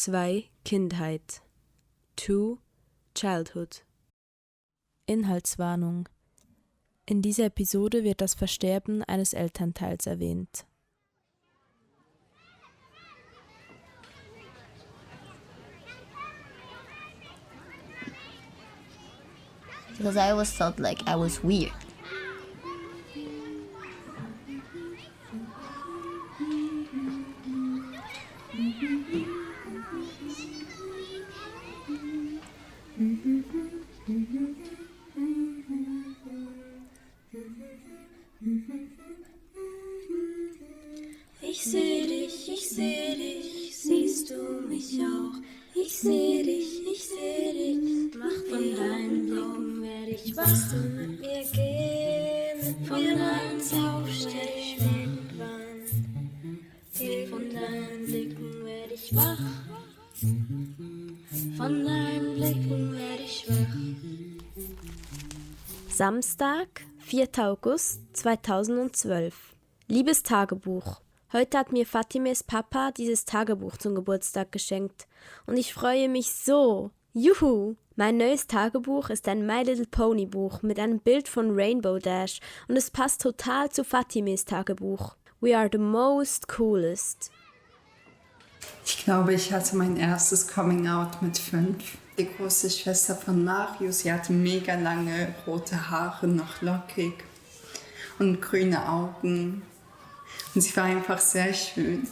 2 Kindheit. 2 Childhood. Inhaltswarnung. In dieser Episode wird das Versterben eines Elternteils erwähnt. Because I always felt like I was weird. Ich seh dich, siehst du mich auch? Ich seh dich, mach von deinen Blicken werde ich wach. Willst du mit mir gehen? Von deinen Aufstellwand. Von deinen Blicken werde ich wach. Von deinen Blicken werde ich wach. Samstag, 4. August 2012. Liebes Tagebuch. Heute hat mir Fatimes Papa dieses Tagebuch zum Geburtstag geschenkt und ich freue mich so. Juhu! Mein neues Tagebuch ist ein My Little Pony Buch mit einem Bild von Rainbow Dash und es passt total zu Fatimes Tagebuch. We are the most coolest. Ich glaube, ich hatte mein erstes Coming-out mit 5. Die große Schwester von Mario, sie hatte mega lange rote Haare, noch lockig und grüne Augen. Und sie war einfach sehr schön.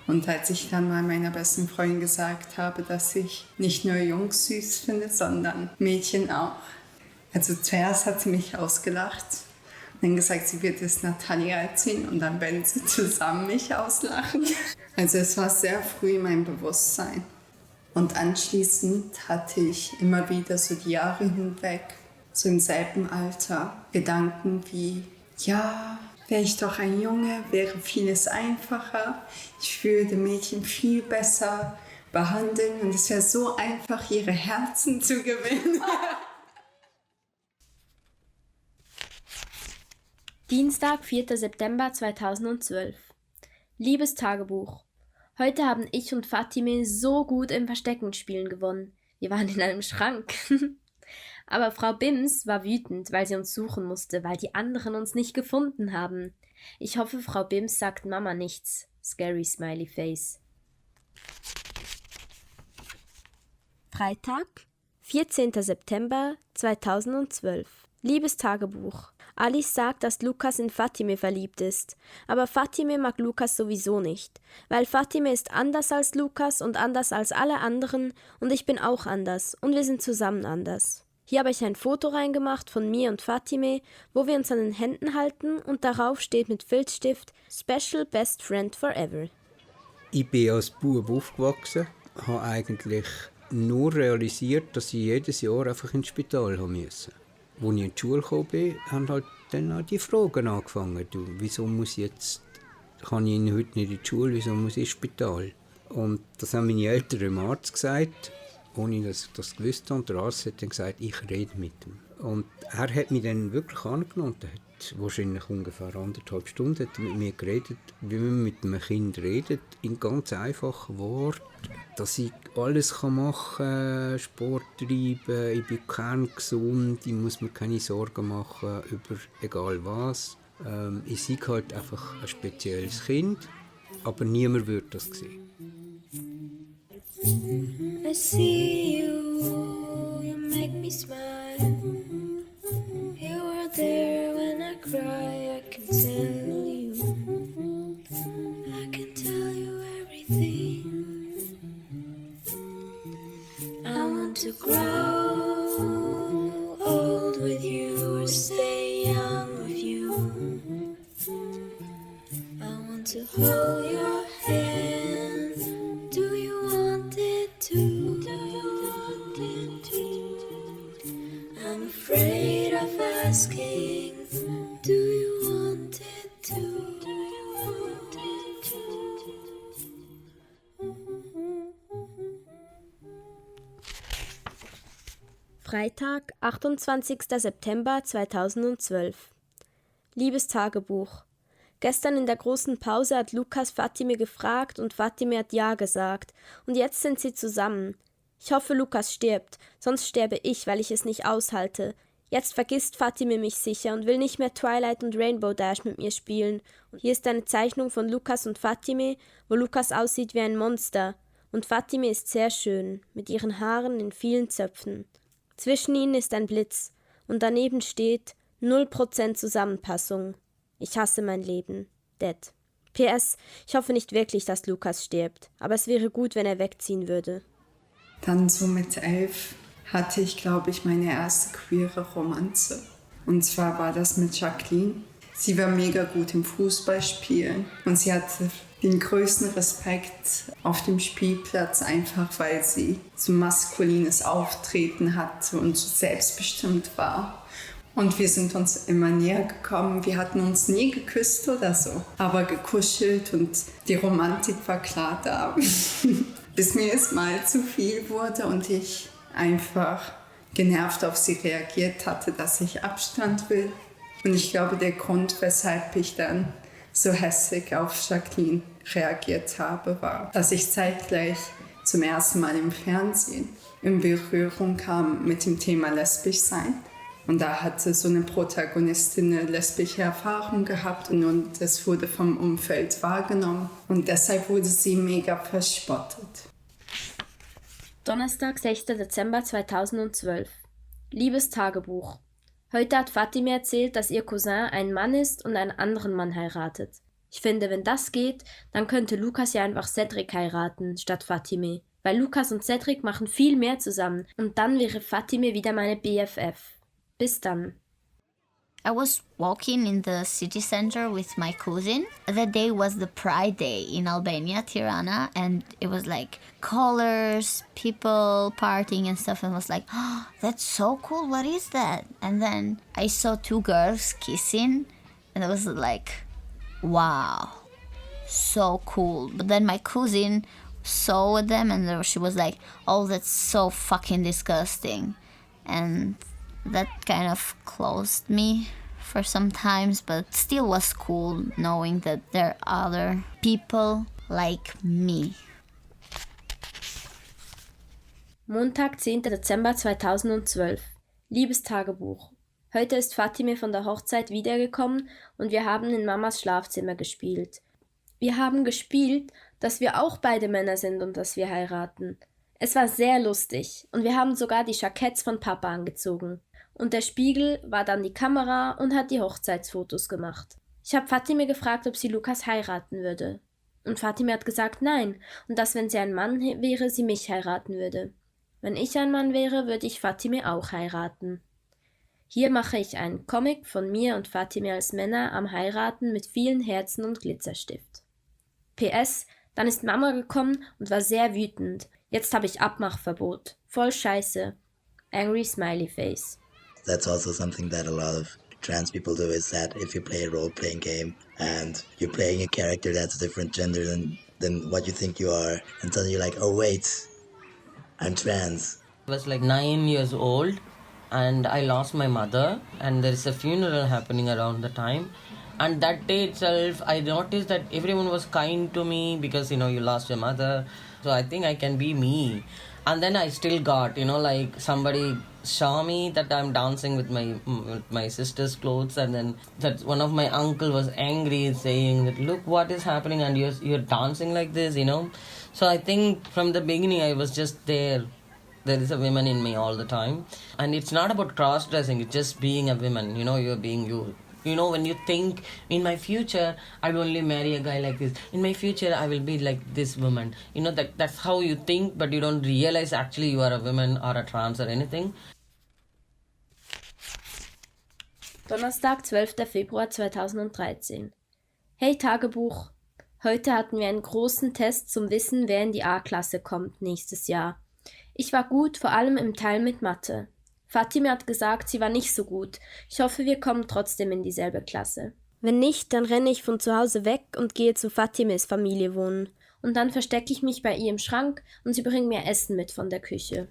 Und als ich dann mal meiner besten Freundin gesagt habe, dass ich nicht nur Jungs süß finde, sondern Mädchen auch. Also zuerst hat sie mich ausgelacht und dann gesagt, sie wird es Natalia erzählen und dann werden sie zusammen mich auslachen. Also es war sehr früh in meinem Bewusstsein. Und anschließend hatte ich immer wieder so die Jahre hinweg, so im selben Alter, Gedanken wie, ja, wäre ich doch ein Junge, wäre vieles einfacher. Ich würde Mädchen viel besser behandeln und es wäre so einfach, ihre Herzen zu gewinnen. Dienstag, 4. September 2012. Liebes Tagebuch. Heute haben ich und Fatime so gut im Versteckenspielen gewonnen. Wir waren in einem Schrank. Aber Frau Bims war wütend, weil sie uns suchen musste, weil die anderen uns nicht gefunden haben. Ich hoffe, Frau Bims sagt Mama nichts. Scary Smiley Face. Freitag, 14. September 2012. Liebes Tagebuch. Alice sagt, dass Lukas in Fatime verliebt ist. Aber Fatime mag Lukas sowieso nicht. Weil Fatime ist anders als Lukas und anders als alle anderen und ich bin auch anders und wir sind zusammen anders. Hier habe ich ein Foto reingemacht von mir und Fatime, wo wir uns an den Händen halten und darauf steht mit Filzstift Special Best Friend Forever. Ich bin als Bub aufgewachsen, habe eigentlich nur realisiert, dass ich jedes Jahr einfach ins Spital musste. Als ich in die Schule gekommen bin, haben halt dann auch die Fragen angefangen. Du, wieso muss ich jetzt, kann ich heute nicht in die Schule, wieso muss ich ins Spital? Und das haben meine Eltern dem Arzt gesagt, ohne dass ich das gewusst habe. Und der Arzt hat dann gesagt, ich rede mit ihm. Und er hat mich dann wirklich angenommen. Er hat wahrscheinlich ungefähr 1,5 Stunden hat er mit mir geredet, wie man mit einem Kind redet, in ganz einfachen Worten. Dass ich alles machen kann, Sport treiben, ich bin kerngesund, ich muss mir keine Sorgen machen über egal was. Ich sehe halt einfach ein spezielles Kind, aber niemand würde das sehen. I see you, you make me smile. You were there when I cry, I can tell you. I can tell you everything. I want to grow old with you or stay young with you. I want to hold your hand. Do you want it too? Do you want it too? I'm afraid of asking. Do you want it too? Do you want it too? Freitag, 28. September 2012. Liebes Tagebuch. Gestern in der großen Pause hat Lukas Fatime gefragt und Fatime hat ja gesagt. Und jetzt sind sie zusammen. Ich hoffe, Lukas stirbt, sonst sterbe ich, weil ich es nicht aushalte. Jetzt vergisst Fatime mich sicher und will nicht mehr Twilight und Rainbow Dash mit mir spielen. Und hier ist eine Zeichnung von Lukas und Fatime, wo Lukas aussieht wie ein Monster. Und Fatime ist sehr schön, mit ihren Haaren in vielen Zöpfen. Zwischen ihnen ist ein Blitz und daneben steht 0% Zusammenpassung. Ich hasse mein Leben. Dead. PS, ich hoffe nicht wirklich, dass Lukas stirbt, aber es wäre gut, wenn er wegziehen würde. Dann so mit 11 hatte ich, glaube ich, meine erste queere Romanze. Und zwar war das mit Jacqueline. Sie war mega gut im Fußballspielen und sie hatte den größten Respekt auf dem Spielplatz, einfach weil sie so maskulines Auftreten hatte und so selbstbestimmt war. Und wir sind uns immer näher gekommen. Wir hatten uns nie geküsst oder so, aber gekuschelt und die Romantik war klar da. Bis mir es mal zu viel wurde und ich einfach genervt auf sie reagiert hatte, dass ich Abstand will. Und ich glaube, der Grund, weshalb ich dann so hässlich auf Jacqueline reagiert habe, war, dass ich zeitgleich zum ersten Mal im Fernsehen in Berührung kam mit dem Thema lesbisch sein. Und da hatte so eine Protagonistin eine lesbische Erfahrung gehabt und das wurde vom Umfeld wahrgenommen. Und deshalb wurde sie mega verspottet. Donnerstag, 6. Dezember 2012. Liebes Tagebuch. Heute hat Fatime erzählt, dass ihr Cousin ein Mann ist und einen anderen Mann heiratet. Ich finde, wenn das geht, dann könnte Lukas ja einfach Cedric heiraten, statt Fatime. Weil Lukas und Cedric machen viel mehr zusammen und dann wäre Fatime wieder meine BFF. Bis dann. I was walking in the city center with my cousin. That day was the Pride Day in Albania, Tirana, and it was like colors, people partying and stuff, and I was like, oh, that's so cool, what is that? And then I saw two girls kissing, and I was like, wow, so cool. But then my cousin saw them, and she was like, oh, that's so fucking disgusting. And that kind of closed me for some times, but still was cool knowing that there are other people like me. Montag, 10. Dezember 2012. Liebes Tagebuch. Heute ist Fatime von der Hochzeit wiedergekommen und wir haben in Mamas Schlafzimmer gespielt. Wir haben gespielt, dass wir auch beide Männer sind und dass wir heiraten. Es war sehr lustig und wir haben sogar die Jacketts von Papa angezogen. Und der Spiegel war dann die Kamera und hat die Hochzeitsfotos gemacht. Ich habe Fatime gefragt, ob sie Lukas heiraten würde. Und Fatime hat gesagt nein und dass, wenn sie ein Mann wäre, sie mich heiraten würde. Wenn ich ein Mann wäre, würde ich Fatime auch heiraten. Hier mache ich einen Comic von mir und Fatime als Männer am Heiraten mit vielen Herzen und Glitzerstift. PS, dann ist Mama gekommen und war sehr wütend. Jetzt habe ich Abmachverbot. Voll scheiße. Angry Smiley Face. That's also something that a lot of trans people do, is that if you play a role-playing game and you're playing a character that's a different gender than what you think you are, and suddenly you're like, oh wait, I'm trans. I was like 9 years old and I lost my mother, and there is a funeral happening around the time. And that day itself, I noticed that everyone was kind to me because, you lost your mother. So I think I can be me. And then I still got, like somebody saw me that I'm dancing with my sister's clothes, and then that one of my uncle was angry, saying that, look what is happening, and you're dancing like this, So I think from the beginning I was just there. There is a woman in me all the time. And it's not about cross-dressing, it's just being a woman, you're being you. When you think, in my future, I will only marry a guy like this. In my future, I will be like this woman. That's how you think, but you don't realize actually you are a woman or a trans or anything. Donnerstag, 12. Februar 2013. Hey Tagebuch. Heute hatten wir einen großen Test zum Wissen, wer in die A-Klasse kommt nächstes Jahr. Ich war gut, vor allem im Teil mit Mathe. Fatime hat gesagt, sie war nicht so gut. Ich hoffe, wir kommen trotzdem in dieselbe Klasse. Wenn nicht, dann renne ich von zu Hause weg und gehe zu Fatimes Familie wohnen. Und dann verstecke ich mich bei ihr im Schrank und sie bringt mir Essen mit von der Küche.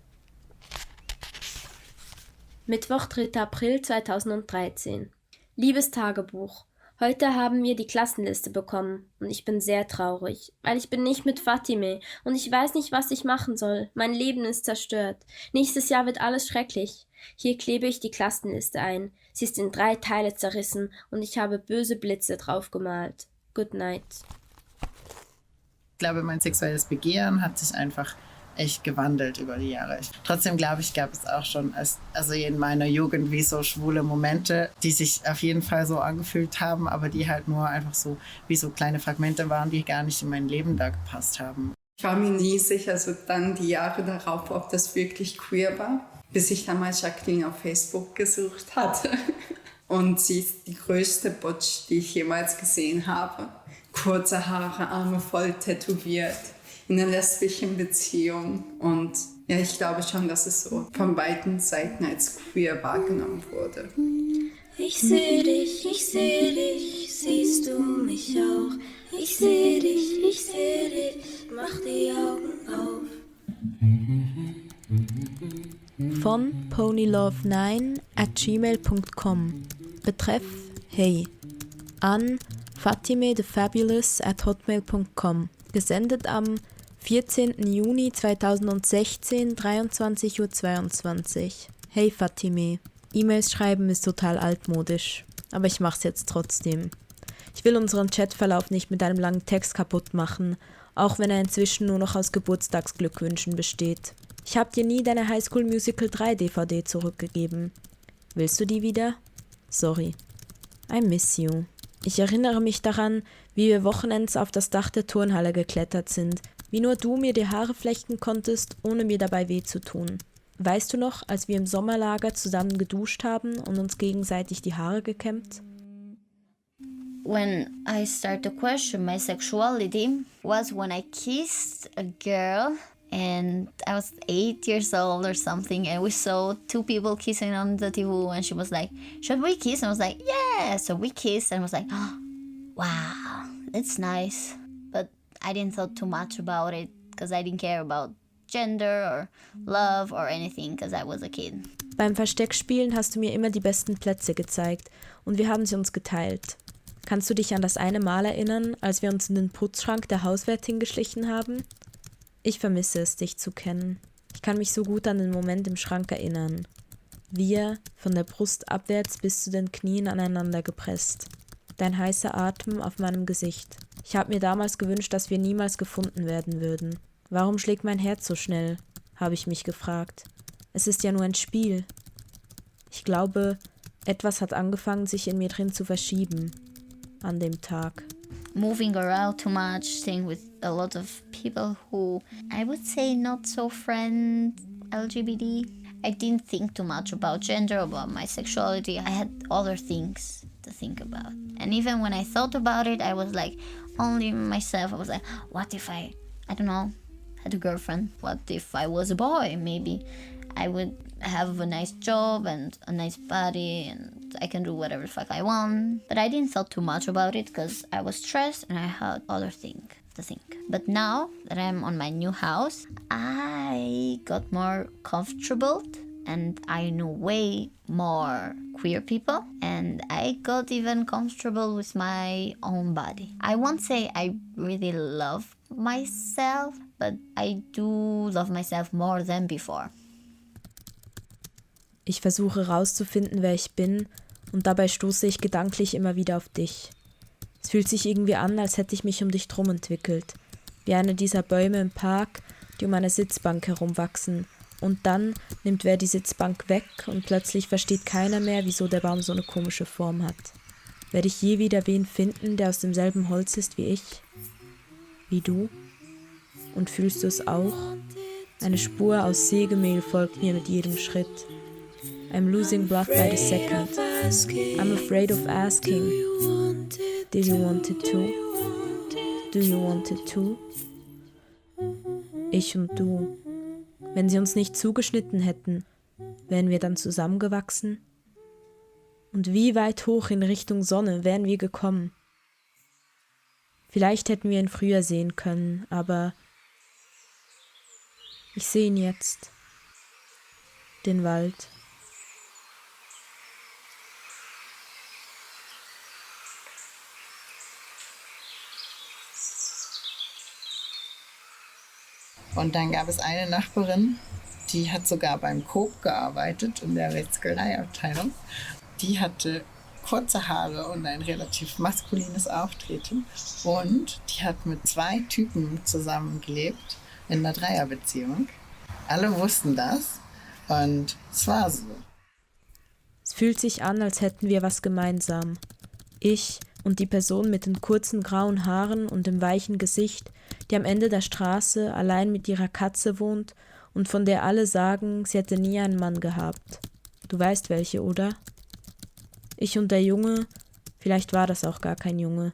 Mittwoch, 3. April 2013. Liebes Tagebuch. Heute haben wir die Klassenliste bekommen und ich bin sehr traurig, weil ich bin nicht mit Fatime und ich weiß nicht, was ich machen soll. Mein Leben ist zerstört. Nächstes Jahr wird alles schrecklich. Hier klebe ich die Klassenliste ein. Sie ist in 3 Teile zerrissen und ich habe böse Blitze drauf gemalt. Good night. Ich glaube, mein sexuelles Begehren hat sich einfach echt gewandelt über die Jahre. Trotzdem glaube ich, gab es auch schon also in meiner Jugend wie so schwule Momente, die sich auf jeden Fall so angefühlt haben, aber die halt nur einfach so wie so kleine Fragmente waren, die gar nicht in mein Leben da gepasst haben. Ich war mir nie sicher, so dann die Jahre darauf, ob das wirklich queer war, bis ich dann mal Jacqueline auf Facebook gesucht hatte. Und sie ist die größte Butch, die ich jemals gesehen habe. Kurze Haare, Arme voll tätowiert, in einer lesbischen Beziehung. Und ja, ich glaube schon, dass es so von beiden Seiten als queer wahrgenommen wurde. Ich seh dich, siehst du mich auch? Ich seh dich, mach die Augen auf. Von ponylove9@gmail.com. Betreff Hey. An fatimethefabulous@hotmail.com. Gesendet am 14. Juni 2016, 23:22 Uhr. Hey Fatime. E-Mails schreiben ist total altmodisch, aber ich mach's jetzt trotzdem. Ich will unseren Chatverlauf nicht mit einem langen Text kaputt machen, auch wenn er inzwischen nur noch aus Geburtstagsglückwünschen besteht. Ich hab dir nie deine High School Musical 3 DVD zurückgegeben. Willst du die wieder? Sorry. I miss you. Ich erinnere mich daran, wie wir wochenends auf das Dach der Turnhalle geklettert sind, wie nur du mir die Haare flechten konntest, ohne mir dabei weh zu tun. Weißt du noch, als wir im Sommerlager zusammen geduscht haben und uns gegenseitig die Haare gekämmt? When I started to question my sexuality was when I kissed a girl and I was 8 years old or something, and we saw 2 people kissing on the TV, and she was like, should we kiss? And I was like, yeah. So we kissed and I was like, oh, wow, it's nice. But I didn't thought too much about it because I didn't care about gender or love or anything because I was a kid. Beim Versteckspielen hast du mir immer die besten Plätze gezeigt und wir haben sie uns geteilt. Kannst du dich an das eine Mal erinnern, als wir uns in den Putzschrank der Hauswärtin geschlichen haben? Ich vermisse es, dich zu kennen. Ich kann mich so gut an den Moment im Schrank erinnern. Wir, von der Brust abwärts bis zu den Knien aneinander gepresst. Dein heißer Atem auf meinem Gesicht. Ich habe mir damals gewünscht, dass wir niemals gefunden werden würden. Warum schlägt mein Herz so schnell? Habe ich mich gefragt. Es ist ja nur ein Spiel. Ich glaube, etwas hat angefangen, sich in mir drin zu verschieben. An dem Tag. Moving around too much, staying with a lot of people who I would say not so friend LGBT. I didn't think too much about gender, about my sexuality. I had other things to think about. And even when I thought about it, I was like, only myself. I was like, what if I don't know, had a girlfriend? What if I was a boy? Maybe I would have a nice job and a nice body and I can do whatever the fuck I want. But I didn't thought too much about it because I was stressed and I had other things to think. But now that I'm on my new house, I got more comfortable and I know way more queer people and I got even comfortable with my own body. I won't say I really love myself, but I do love myself more than before. Ich versuche herauszufinden, wer ich bin, und dabei stoße ich gedanklich immer wieder auf dich. Es fühlt sich irgendwie an, als hätte ich mich um dich drum entwickelt, wie einer dieser Bäume im Park, die um eine Sitzbank herumwachsen, und dann nimmt wer die Sitzbank weg und plötzlich versteht keiner mehr, wieso der Baum so eine komische Form hat. Werde ich je wieder wen finden, der aus demselben Holz ist wie ich? Wie du? Und fühlst du es auch? Eine Spur aus Sägemehl folgt mir mit jedem Schritt. I'm losing blood by the second. I'm afraid of asking. Did you want it too? Do you want it too? Ich und du. Wenn sie uns nicht zugeschnitten hätten, wären wir dann zusammengewachsen? Und wie weit hoch in Richtung Sonne wären wir gekommen? Vielleicht hätten wir ihn früher sehen können, aber ich sehe ihn jetzt. Den Wald. Und dann gab es eine Nachbarin, die hat sogar beim Coop gearbeitet, in der Metzgereiabteilung. Die hatte kurze Haare und ein relativ maskulines Auftreten. Und die hat mit 2 Typen zusammengelebt in einer Dreierbeziehung. Alle wussten das und es war so. Es fühlt sich an, als hätten wir was gemeinsam. Ich und die Person mit den kurzen grauen Haaren und dem weichen Gesicht, die am Ende der Straße allein mit ihrer Katze wohnt und von der alle sagen, sie hätte nie einen Mann gehabt. Du weißt welche, oder? Ich und der Junge, vielleicht war das auch gar kein Junge,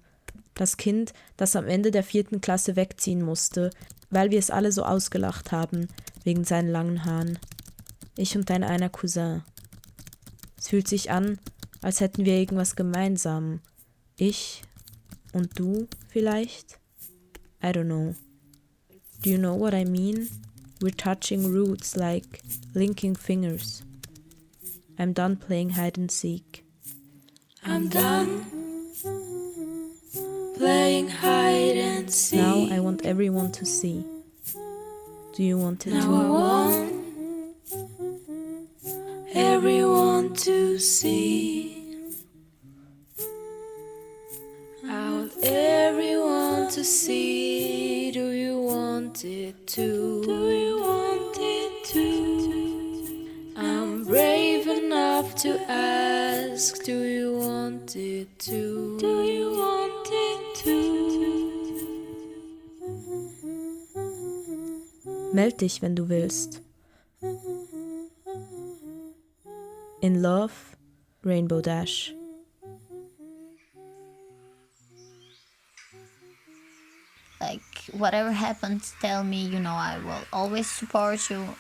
das Kind, das am Ende der 4. Klasse wegziehen musste, weil wir es alle so ausgelacht haben, wegen seinen langen Haaren. Ich und dein einer Cousin. Es fühlt sich an, als hätten wir irgendwas gemeinsam. Ich und du vielleicht? I don't know. Do you know what I mean? We're touching roots like linking fingers. I'm done playing hide and seek. I'm done playing hide and seek. Now I want everyone to see. Do you want it Now I too? want everyone to see. I want everyone to see. Do you want it too? Do you want it too? I'm brave enough to ask. Do you want it too? Do you want it too? Meld dich, wenn du willst. In Love, Rainbow Dash. Like, whatever happens, tell me, I will always support you.